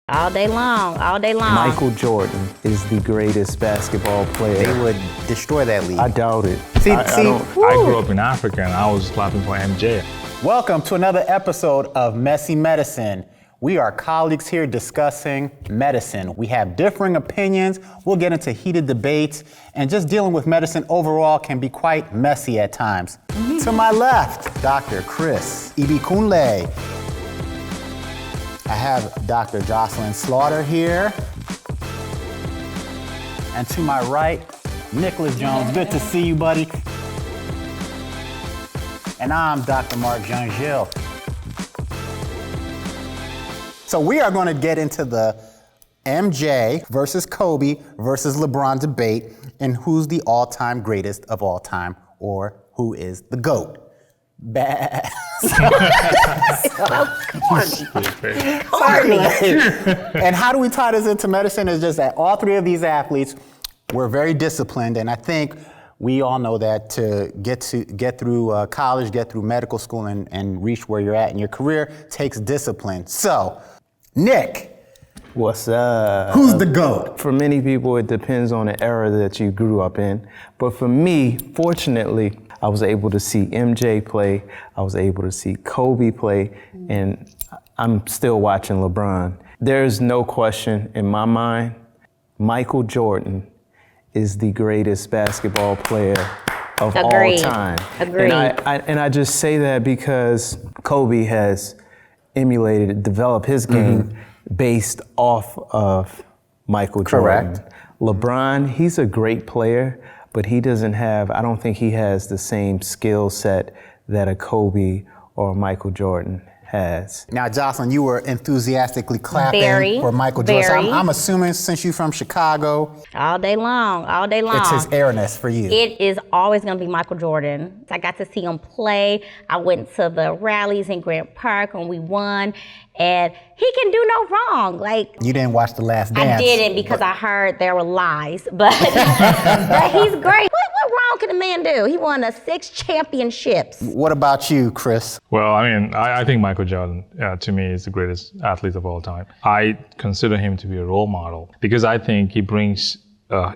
All day long, all day long. Michael Jordan is the greatest basketball player. They would destroy that league. I doubt it. I grew up in Africa and I was clapping for MJ. Welcome to another episode of Messy Medicine. We are colleagues here discussing medicine. We have differing opinions. We'll get into heated debates, and just dealing with medicine overall can be quite messy at times. To my left, Dr. Chris Ibikunle. I have Dr. Jocelyn Slaughter here. And to my right, Nicholas Jones. Good to see you, buddy. And I'm Dr. Marc Jean-Gilles. So we are going to get into the MJ versus Kobe versus LeBron debate and who's the all-time greatest of all time, or who is the GOAT. Bad. Corny. And how do we tie this into medicine is just that all three of these athletes were very disciplined, and I think we all know that to get through college, get through medical school, and reach where you're at in your career takes discipline. So, Nick. What's up? Who's the GOAT? For many people, it depends on the era that you grew up in. But for me, fortunately, I was able to see MJ play, I was able to see Kobe play, and I'm still watching LeBron. There's no question in my mind, Michael Jordan is the greatest basketball player of all time. Agreed. And I just say that because Kobe has emulated, developed his game based off of Michael Jordan. Correct. LeBron, he's a great player, but he doesn't have, I don't think he has the same skill set that a Kobe or Michael Jordan has. Now, Jocelyn, you were enthusiastically clapping for Michael Jordan. So I'm assuming since you're from Chicago, all day long, all day long. It's his airness for you. It is always going to be Michael Jordan. I got to see him play. I went to the rallies in Grant Park when we won, and he can do no wrong. Like, you didn't watch The Last Dance. I didn't because I heard there were lies, but but he's great. What wrong can a man do? He won 6 championships. What about you, Chris? Well, I mean, I think Michael Jordan, to me, is the greatest athlete of all time. I consider him to be a role model because I think he brings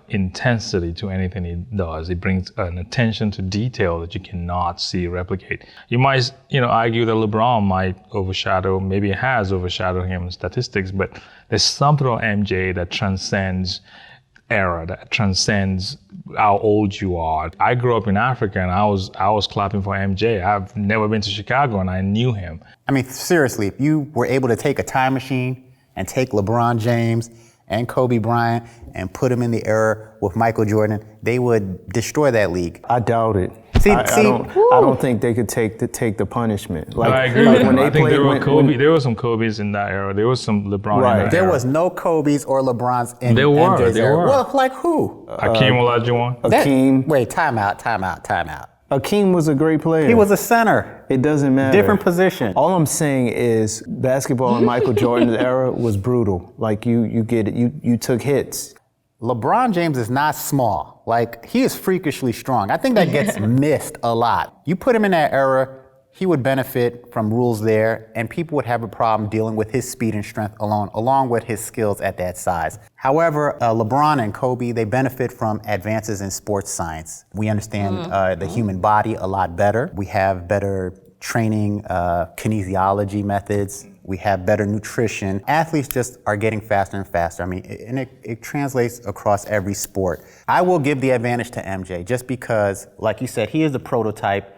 intensity to anything he does. He brings an attention to detail that you cannot see replicate. You might, argue that LeBron might overshadow, maybe has overshadowed him in statistics, but there's something on MJ that transcends era, that transcends how old you are. I grew up in Africa and I was clapping for MJ. I've never been to Chicago and I knew him. I mean, seriously, if you were able to take a time machine and take LeBron James and Kobe Bryant and put them in the era with Michael Jordan, they would destroy that league. I doubt it. I don't think they could take the punishment. Like, I agree. Like when they I think there were Kobe. There were some Kobe's in that era. There was some LeBron in that There era. was no Kobe's or LeBron's in There were. MJ's There era. were. Well, like who? Hakeem Olajuwon. Akeem. Wait, time out. Akeem was a great player. He was a center. It doesn't matter. Different position. All I'm saying is basketball in Michael Jordan's era was brutal. Like you get it. You took hits. LeBron James is not small. Like, he is freakishly strong. I think that gets missed a lot. You put him in that era, he would benefit from rules there, and people would have a problem dealing with his speed and strength along with his skills at that size. However, LeBron and Kobe, they benefit from advances in sports science. We understand the human body a lot better. We have better training, kinesiology methods. We have better nutrition. Athletes just are getting faster and faster. I mean, and it translates across every sport. I will give the advantage to MJ just because, like you said, he is the prototype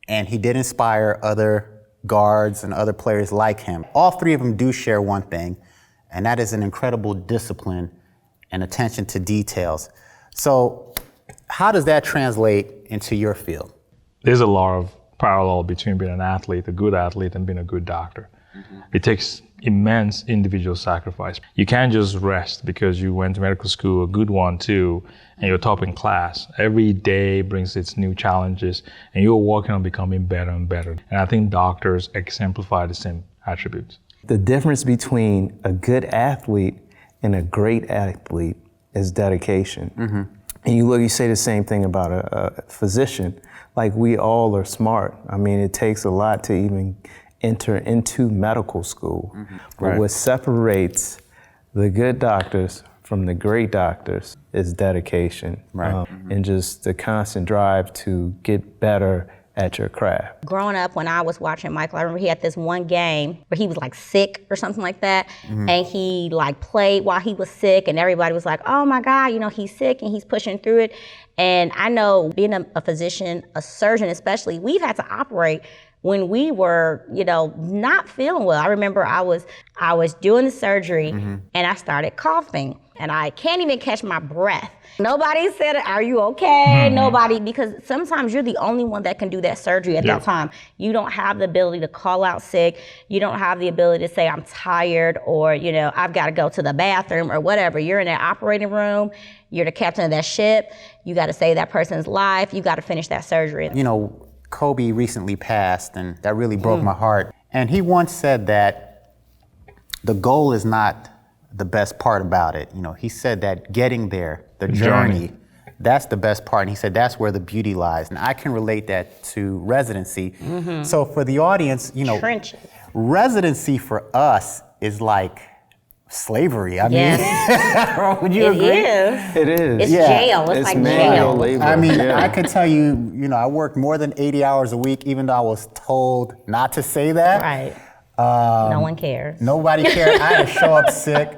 and he did inspire other guards and other players like him. All three of them do share one thing, and that is an incredible discipline and attention to details. So how does that translate into your field? There's a lot of parallel between being an athlete, a good athlete, and being a good doctor. It takes immense individual sacrifice. You can't just rest because you went to medical school, a good one too, and you're top in class. Every day brings its new challenges, and you're working on becoming better and better. And I think doctors exemplify the same attributes. The difference between a good athlete and a great athlete is dedication. And you say the same thing about a physician. Like, we all are smart. I mean, it takes a lot to even enter into medical school. But what separates the good doctors from the great doctors is dedication. Right. And just the constant drive to get better at your craft. Growing up, when I was watching Michael, I remember he had this one game where he was like sick or something like that, and he like played while he was sick, and everybody was like, oh my God, you know, he's sick and he's pushing through it. And I know being a physician, a surgeon especially, we've had to operate when we were, you know, not feeling well. I remember I was doing the surgery and I started coughing and I can't even catch my breath. Nobody said, are you okay? Nobody, because sometimes you're the only one that can do that surgery at that time. You don't have the ability to call out sick. You don't have the ability to say, I'm tired, or, you know, I've got to go to the bathroom or whatever. You're in that operating room. You're the captain of that ship. You got to save that person's life. You got to finish that surgery. You know, Kobe recently passed, and that really broke my heart. And he once said that the goal is not the best part about it. You know, he said that getting there, the journey, that's the best part. And he said that's where the beauty lies. And I can relate that to residency. So for the audience, you know, Trenches. residency for us is like slavery. I mean, would you agree? It is. It's jail. It's like manual jail. labor. I mean, I could tell you, you know, I worked more than 80 hours a week, even though I was told not to say that. Right. No one cares. Nobody cared. I had to show up sick.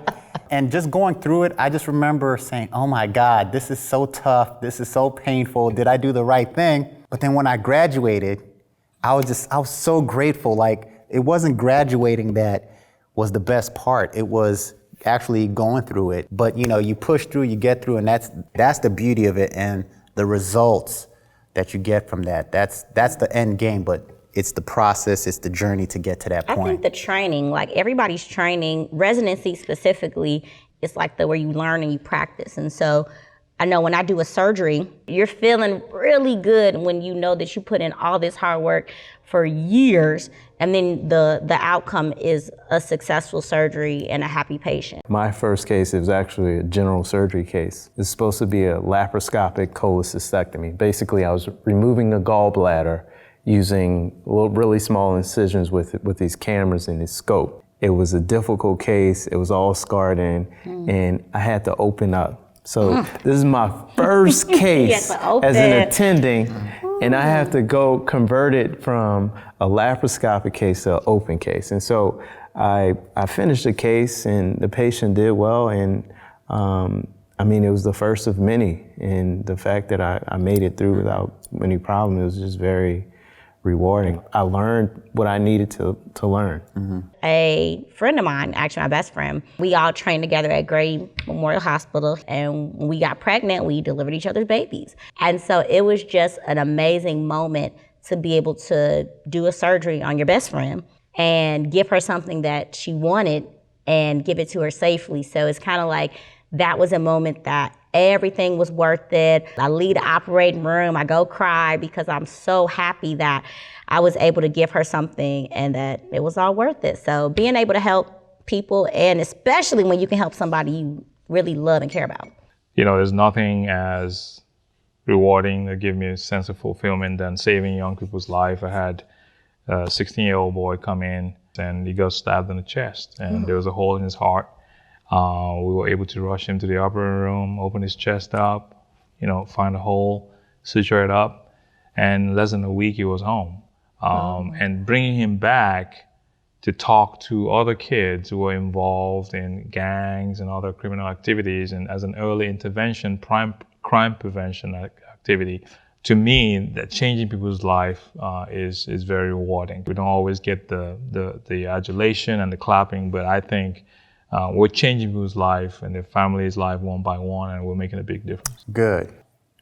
And just going through it, I just remember saying, oh my God, this is so tough. This is so painful. Did I do the right thing? But then when I graduated, I was so grateful. Like, it wasn't graduating that was the best part. It was actually going through it. But you know, you push through, you get through, and that's the beauty of it, and the results that you get from that. That's the end game, but it's the process, it's the journey to get to that point. I think the training, like everybody's training, residency specifically, it's like where you learn and you practice. And so I know when I do a surgery, you're feeling really good when you know that you put in all this hard work for years, and then the outcome is a successful surgery and a happy patient. My first case, it was actually a general surgery case. It's supposed to be a laparoscopic cholecystectomy. Basically, I was removing the gallbladder using really small incisions with these cameras and this scope. It was a difficult case. It was all scarred in, and I had to open up. So this is my first case as an attending, and I have to go convert it from a laparoscopic case to an open case. And so I finished the case, and the patient did well, and I mean, it was the first of many, and the fact that I made it through without any problem, it was just very rewarding. I learned what I needed to learn. A friend of mine, actually my best friend, we all trained together at Gray Memorial Hospital, and when we got pregnant, we delivered each other's babies. And so it was just an amazing moment to be able to do a surgery on your best friend and give her something that she wanted and give it to her safely. So it's kind of like that was a moment that everything was worth it. I leave the operating room, I go cry because I'm so happy that I was able to give her something and that it was all worth it. So being able to help people, and especially when you can help somebody you really love and care about. You know, there's nothing as rewarding that give me a sense of fulfillment than saving young people's life. I had a 16-year-old boy come in and he got stabbed in the chest and there was a hole in his heart. We were able to rush him to the operating room, open his chest up, you know, find a hole, suture it up, and in less than a week he was home. And bringing him back to talk to other kids who were involved in gangs and other criminal activities, and as an early intervention, crime prevention activity, to me, that changing people's life is very rewarding. We don't always get the adulation and the clapping, but I think we're changing people's life and their family's life one by one, and we're making a big difference. Good.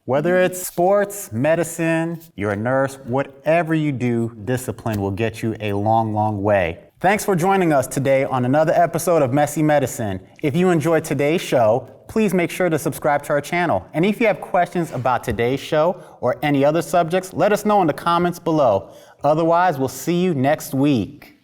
Whether it's sports, medicine, you're a nurse, whatever you do, discipline will get you a long, long way. Thanks for joining us today on another episode of Messy Medicine. If you enjoyed today's show, please make sure to subscribe to our channel. And if you have questions about today's show or any other subjects, let us know in the comments below. Otherwise, we'll see you next week.